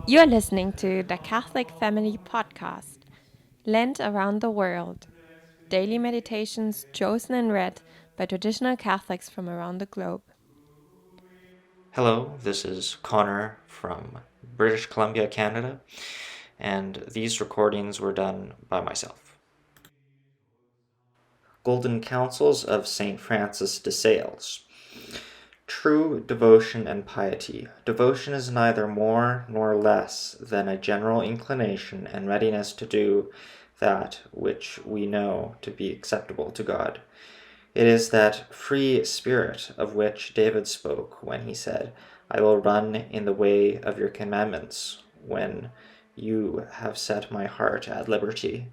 You're listening to the Catholic Family Podcast, Lent Around the World, daily meditations chosen and read by traditional Catholics from around the globe. Hello, this is Connor from British Columbia, Canada, and these recordings were done by myself. Golden Counsels of St. Francis de Sales. True devotion and piety. Devotion is neither more nor less than a general inclination and readiness to do that which we know to be acceptable to God. It is that free spirit of which David spoke when he said, I will run in the way of your commandments when you have set my heart at liberty.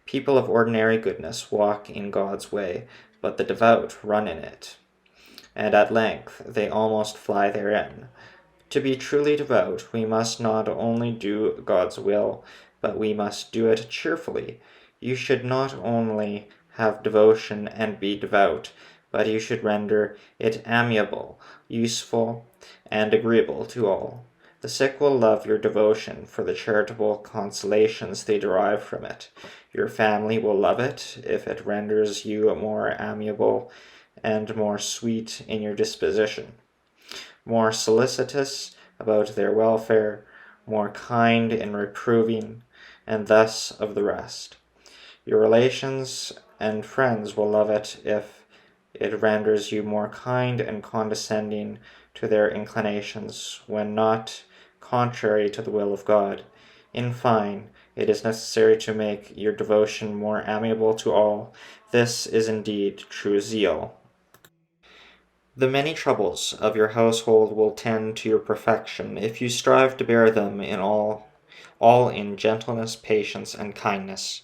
People of ordinary goodness walk in God's way, but the devout run in it, and at length they almost fly therein. To be truly devout, we must not only do God's will, but we must do it cheerfully. You should not only have devotion and be devout, but you should render it amiable, useful, and agreeable to all. The sick will love your devotion for the charitable consolations they derive from it. Your family will love it if it renders you more amiable and more sweet in your disposition, more solicitous about their welfare, more kind in reproving, and thus of the rest. Your relations and friends will love it if it renders you more kind and condescending to their inclinations when not contrary to the will of God. In fine, it is necessary to make your devotion more amiable to all. This is indeed true zeal. The many troubles of your household will tend to your perfection if you strive to bear them in all in gentleness, patience, and kindness.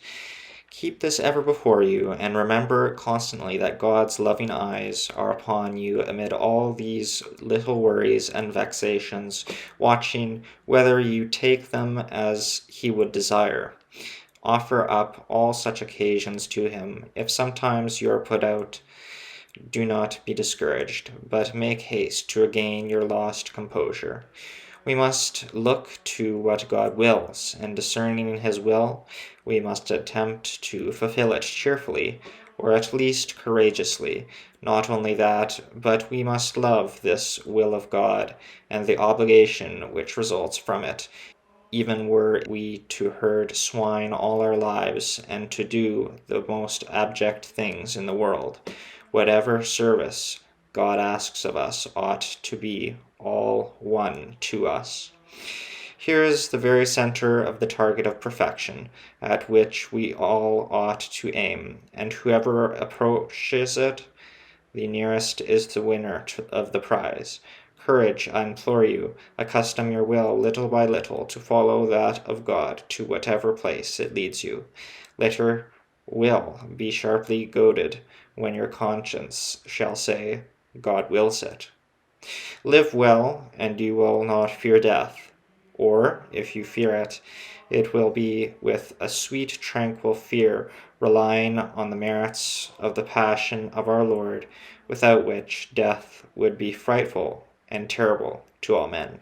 Keep this ever before you, and remember constantly that God's loving eyes are upon you amid all these little worries and vexations, watching whether you take them as He would desire. Offer up all such occasions to Him. If sometimes you are put out, do not be discouraged, but make haste to regain your lost composure. We must look to what God wills, and discerning His will, we must attempt to fulfill it cheerfully, or at least courageously. Not only that, but we must love this will of God and the obligation which results from it, even were we to herd swine all our lives and to do the most abject things in the world. Whatever service God asks of us ought to be all one to us. Here is the very center of the target of perfection, at which we all ought to aim, and whoever approaches it the nearest is the winner of the prize. Courage, I implore you, accustom your will little by little to follow that of God to whatever place it leads you. Let your will be sharply goaded when your conscience shall say, God wills it. Live well, and you will not fear death. Or, if you fear it, it will be with a sweet, tranquil fear, relying on the merits of the passion of our Lord, without which death would be frightful and terrible to all men.